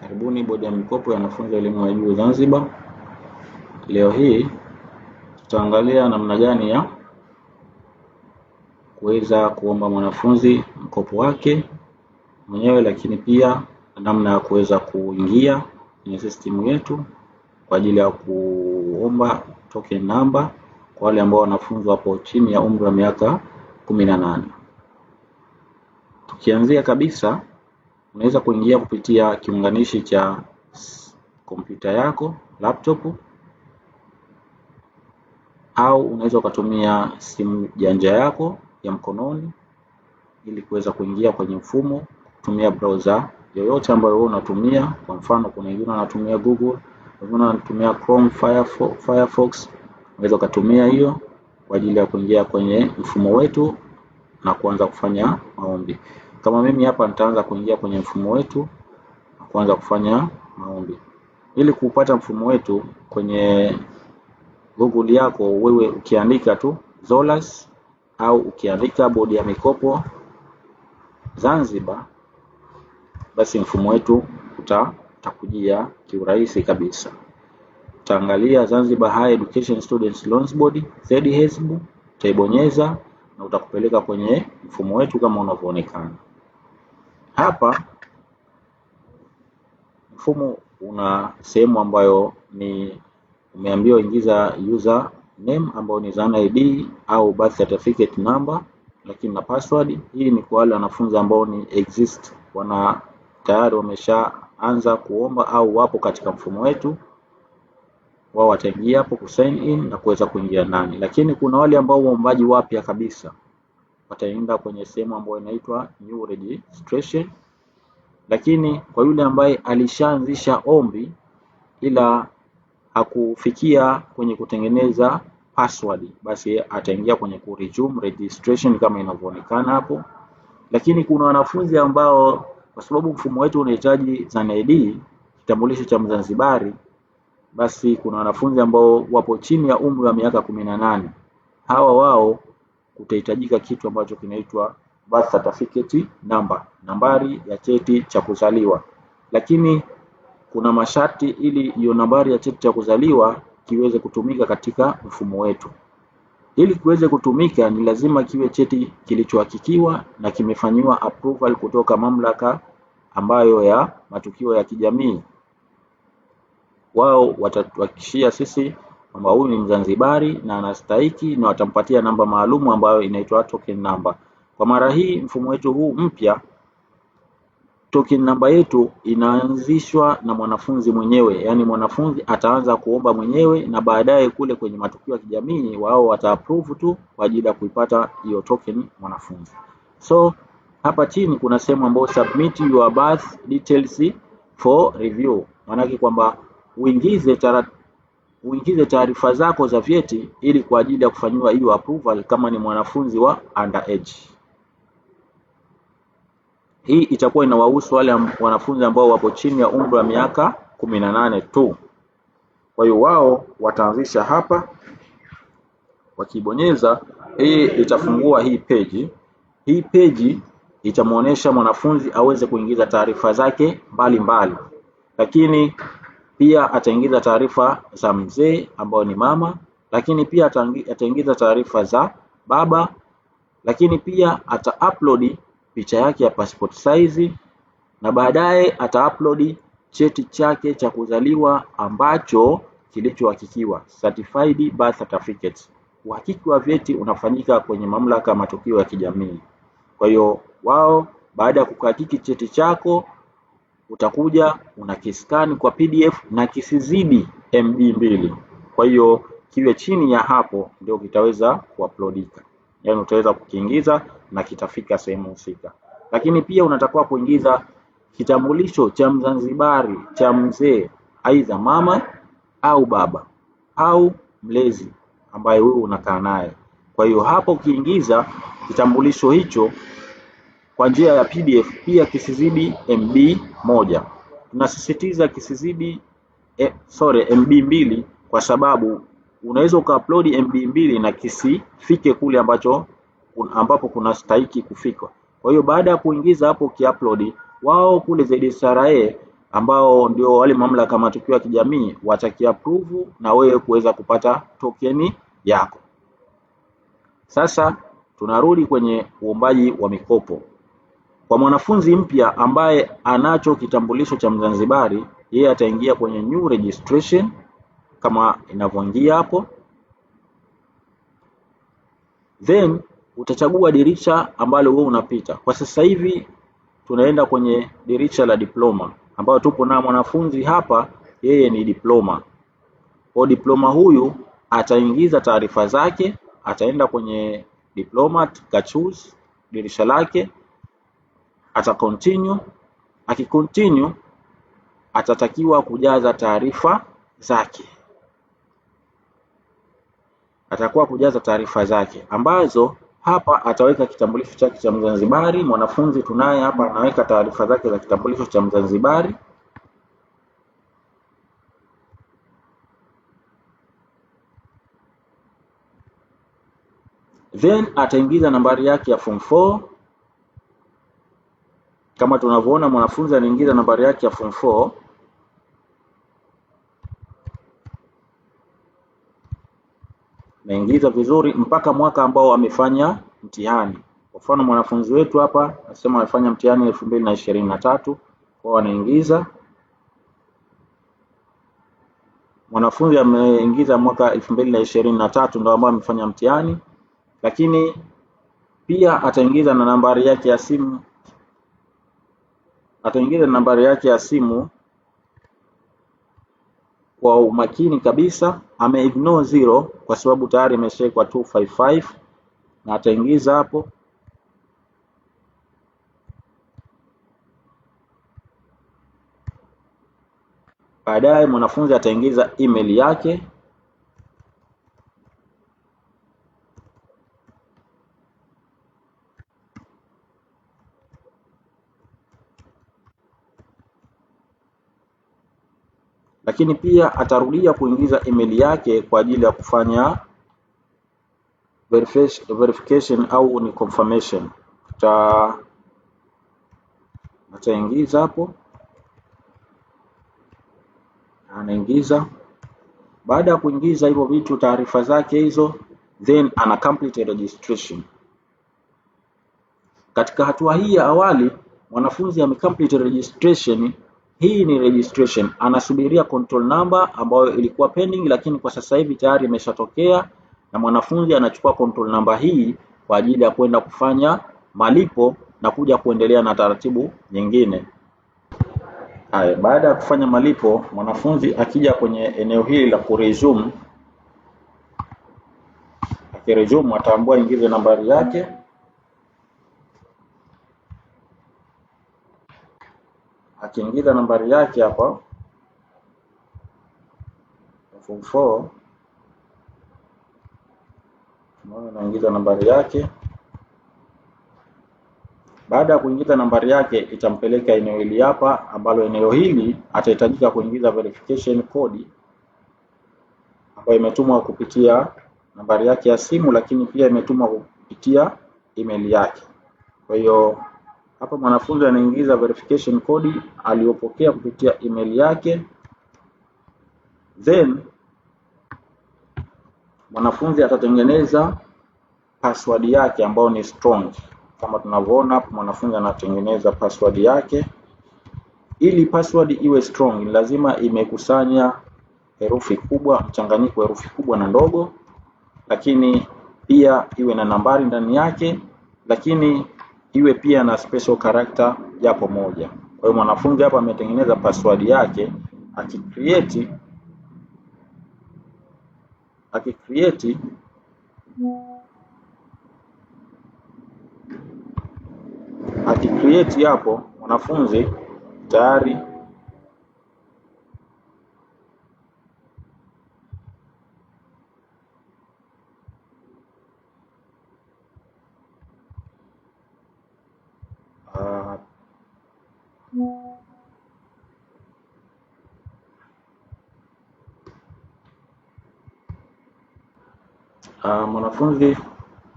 Karibuni Bodi ya Mikopo ya Wanafunzi Elimu ya Juu Zanzibar. Leo hii tutaangalia namna gani ya kuweza kuomba mwanafunzi mkopo wake mwenyewe, lakini pia namna ya kuweza kuingia kwenye system yetu kwa ajili ya kuomba token number kwa wale ambao wanafunzi wapo chini ya umri wa miaka 18. Tukianzia kabisa, unaweza kuingia kupitia kiunganishi cha kompyuta yako, laptop, au unaweza ukatumia simu janja yako ya mkononi ili kuweza kuingia kwenye mfumo kutumia browser yoyote ambayo wewe unatumia. Kwa mfano, kuna wengine wanatumia Google, wengine wanatumia Chrome, Firefox. Unaweza kutumia hiyo kwa ajili ya kuingia kwenye mfumo wetu na kuanza kufanya maombi. Kama mimi hapa nitaanza kuingia kwenye mfumo wetu na kuanza kufanya maombi. Ili kupata mfumo wetu kwenye Google yako, wewe ukiandika tu Zolas au ukiandika Bodi ya Mikopo Zanzibar, basi mfumo wetu utakujia kiurahisi kabisa. Utaangalia Zanzibar Higher Education Students Loans Board, ZHESB, utaibonyeza na utakupeleka kwenye mfumo wetu kama unavyoonekana. Hapa mfumo una sehemu ambayo ni umeambiwa ingiza user name ambayo ni Zana ID au birth certificate number, lakini na password. Hii ni kwa wale wanafunzi ambao ni exist, tayari wameshaanza kuomba au wapo katika mfumo wetu. Wao wataingia hapo ku sign in na kuweza kuingia ndani. Lakini kuna wale ambao waombaji wapya kabisa, wataenda kwenye sehemu ambayo inaitwa new registration. Lakini kwa yule ambaye alishaanzisha ombi ila hakufikia kwenye kutengeneza password, basi ataingia kwenye ku resume registration kama inavyoonekana hapo. Lakini kuna wanafunzi ambao, kwa sababu mfumo wetu unahitaji Zana ID, kitambulisho cha Mzanzibari, basi kuna wanafunzi ambao wapo chini ya umri wa miaka 18. Hawa wao kutahitajika kitu ambacho kinaitwa birth certificate number, nambari ya cheti cha kuzaliwa. Lakini kuna masharti ili hiyo nambari ya cheti cha kuzaliwa kiweze kutumika katika mfumo wetu. Ili kiweze kutumika, ni lazima kiwe cheti kilichohakikiwa na kimefanywa approval kutoka mamlaka ambayo ya matukio ya kijamii. Wao watatuhakikishia sisi kwamba huyu ni Mzanzibari na anastahili, na watampatia namba maalumu ambayo inaitwa token number. Kwa mara hii mfumo wetu huu mpya, token number yetu inaanzishwa na mwanafunzi mwenyewe. Yani mwanafunzi ataanza kuomba mwenyewe na baadaye kule kwenye matukio ya kijamii wao wata-approve tu kwa ajili ya kuipata hiyo token mwanafunzi. So hapa chini kuna sehemu ambayo submit your birth details for review. Maana yake kwamba uingize taarifa zako za vyeti ili kwa ajili ya kufanywa hiyo approval kama ni mwanafunzi wa underage. Hii itakuwa inawahusu wale wanafunzi ambao wapo chini ya umri wa miaka 18 tu. Kwa hiyo wao wataanzisha hapa, wakibonyeza hii itafungua hii page. Hii page itamuonesha mwanafunzi aweze kuingiza taarifa zake mbalimbali. Lakini pia ataingiza taarifa za mzee ambao ni mama, lakini pia ataingiza taarifa za baba, lakini pia ata-upload picha yake ya passport size, na baadaye ata-upload cheti chake cha kuzaliwa ambacho kilichohakikiwa, certified birth certificate. Uhakiki wa vyeti unafanyika kwenye mamlaka ya matukio ya kijamii. Kwa hiyo wao baada ya kuhakiki cheti chako, utakuja unakiskani kwa PDF na kisizidi MB 2. Kwa hiyo kiwe chini ya hapo ndio kitaweza kuuploadika. Yaani utaweza kukiingiza na kitafika sehemu husika. Lakini pia unatakiwa kuingiza kitambulisho cha Mzanzibari cha mzee, aidha mama au baba au mlezi ambaye wewe unakaa naye. Kwa hiyo hapo ukiingiza kitambulisho hicho kwa njia ya PDF, pia kisizidi MB 1. Tunasisitiza kisizidi MB 2 kwa sababu unaweza ukaupload MB 2 na kisifike kule ambapo kuna stahiki kufika. Kwa hiyo baada ya kuingiza hapo kiupload, wao kule ZSRA ambao ndio wale mamlaka matukio ya kijamii watakiapprove na wewe kuweza kupata tokeni yako. Sasa tunarudi kwenye uombaji wa mikopo. Kwa mwanafunzi mpya ambaye anacho kitambulisho cha Mzanzibari, yeye ataingia kwenye new registration kama inavyoingia hapo. Then utachagua dirisha ambalo wewe unapita. Kwa sasa hivi tunaenda kwenye dirisha la diploma, ambayo tupo na mwanafunzi hapa, yeye ni diploma. Kwa diploma huyu ataingiza taarifa zake, ataenda kwenye diploma, choose dirisha lake, ata continue. Akicontinue atatakiwa kujaza taarifa zake. Atakuwa kujaza taarifa zake ambazo hapa ataweka kitambulisho chake cha Mzanzibari. Mwanafunzi tunaye hapa anaweka taarifa zake za kitambulisho cha Mzanzibari. Then ataingiza nambari yake ya form 4. Kama tunavyoona mwanafunzi anaingiza nambari yake ya form 4. Naingiza vizuri mpaka mwaka ambao amefanya mtihani. Kwa mfano mwanafunzi wetu hapa anasema amefanya mtihani 2023, kwa anaingiza. Mwanafunzi ameingiza mwaka 2023 ndio ambao amefanya mtihani, lakini pia ataingiza na nambari yake ya simu. Ataingiza nambari yake ya simu kwa umakini kabisa. Ameignore 0 kwa sababu tayari imeshawekwa 255 na ataingiza hapo. Baadaye mwanafunzi ataingiza email yake. Lakini pia atarudia kuingiza email yake kwa ajili ya kufanya verification au ni confirmation. Ataingiza hapo. Anaingiza. Baada ya kuingiza hivyo vitu, taarifa zake hizo, then ana complete registration. Katika hatua hii ya awali mwanafunzi amecomplete registration. Hii ni registration, anasubiria control number ambayo ilikuwa pending, lakini kwa sasa hivi tayari imeshatokea, na mwanafunzi anachukua control number hii kwa ajili ya kwenda kufanya malipo na kuja kuendelea na taratibu nyingine. Haya, baada ya kufanya malipo, mwanafunzi akija kwenye eneo hili la kuresume, akiresume ataambiwa ingize nambari yake. Akiingiza nambari yake hapa form 4, anaingiza nambari yake. Baada ya kuingiza nambari yake itampeleka eneo hili hapa, ambalo eneo hili atahitajika kuingiza verification code ambayo imetumwa kupitia nambari yake ya simu, lakini pia imetumwa kupitia email yake. Kwa hiyo hapa mwanafunzi anaingiza verification code aliyopokea kupitia email yake. Then mwanafunzi atatengeneza password yake ambayo ni strong. Kama tunavyoona hapo, mwanafunzi anatengeneza password yake. Ili password iwe strong, lazima imekusanya herufi kubwa, mchanganyiko wa herufi kubwa na ndogo, lakini pia iwe na nambari ndani yake, lakini iwe pia na special character japo moja. Kwa hiyo mwanafunzi hapa ametengeneza password yake. Akicreate hapo mwanafunzi tayari mwanafunzi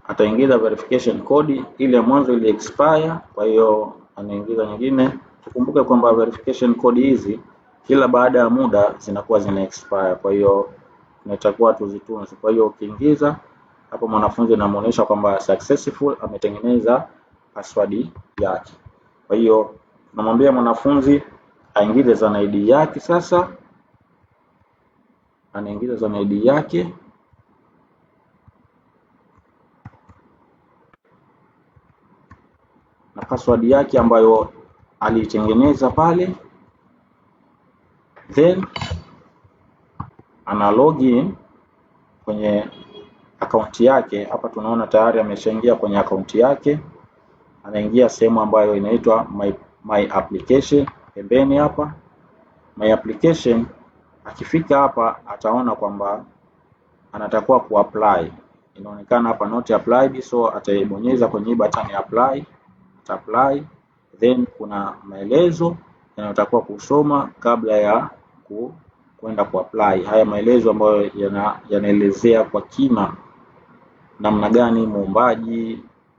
ataingiza verification code. Ile mwanzo ili expire, kwa hiyo anaingiza nyingine. Tukumbuke Tukumbuke kwamba verification code hizi kila baada ya muda zinakuwa zina expire, kwa hiyo tunatakiwa tuzitunze. Kwa hiyo ukiingiza hapo, mwanafunzi inamuonyesha kwamba successful, ametengeneza password yake. Kwa hiyo tunamwambia mwanafunzi aingize Zana ID yake. Sasa anaingiza Zana ID yake, na password yake ambayo alitengeneza pale, then ana login kwenye akaunti yake. Hapa tunaona tayari ameshaingia kwenye akaunti yake, anaingia sehemu ambayo inaitwa my application. Pembeni hapa my application, akifika hapa ataona kwamba anatakiwa kuapply. Inaonekana hapa not applied, so ataibonyeza kwenye button ya apply, apply. Then kuna maelezo yanayotakiwa kusoma kabla ya kwenda kuapply. Haya maelezo ambayo yanaelezea kwa kina namna gani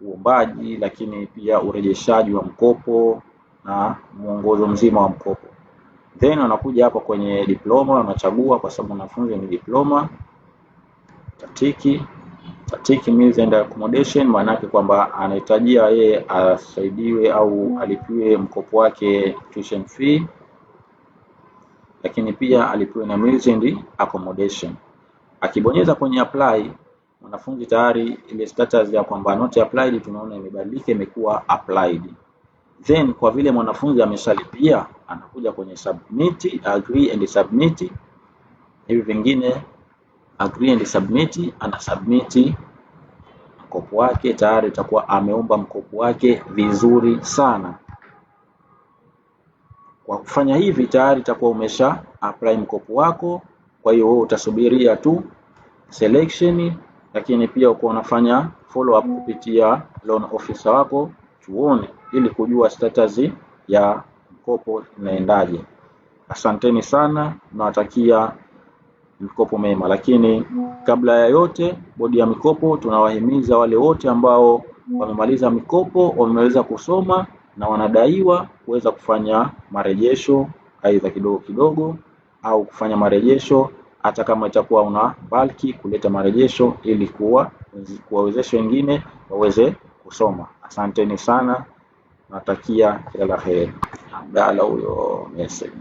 uombaji, lakini pia urejeshaji wa mkopo na mwongozo mzima wa mkopo. Then unakuja hapa kwenye diploma, unachagua kwa sababu mwanafunzi ni diploma. Tatiki meals and accommodation, maana yake kwamba anahitajia yeye asaidiwe au alipiwe mkopo wake tuition fee, lakini pia alipiwe na meals and accommodation. Akibonyeza kwenye apply, mwanafunzi tayari ile status ya kwamba not applied tunaona imebadilika, imekuwa applied. Then kwa vile mwanafunzi ameshalipia, anakuja kwenye submit, agree and submit. Hivi vingine agree and submit, ana submit mkopo wake, tayari itakuwa ameomba mkopo wake vizuri sana. Kwa kufanya hivi tayari itakuwa umesha apply mkopo wako. Kwa hiyo wewe utasubiria tu selection, lakini pia uko unafanya follow up kupitia loan officer wako chuoni ili kujua status ya mkopo inaendaje. Asanteni sana, nawatakia mkopo mema. Lakini kabla ya yote, bodi ya mikopo tunawahimiza wale wote ambao wamemaliza mikopo, wameweza kusoma na wanadaiwa kuweza kufanya marejesho, aidha kidogo kidogo au kufanya marejesho hata kama itakuwa una bulki, kuleta marejesho ili kuwawezesha wengine waweze kusoma. Asanteni sana, natakia kila la heri. Abdalla huyo message.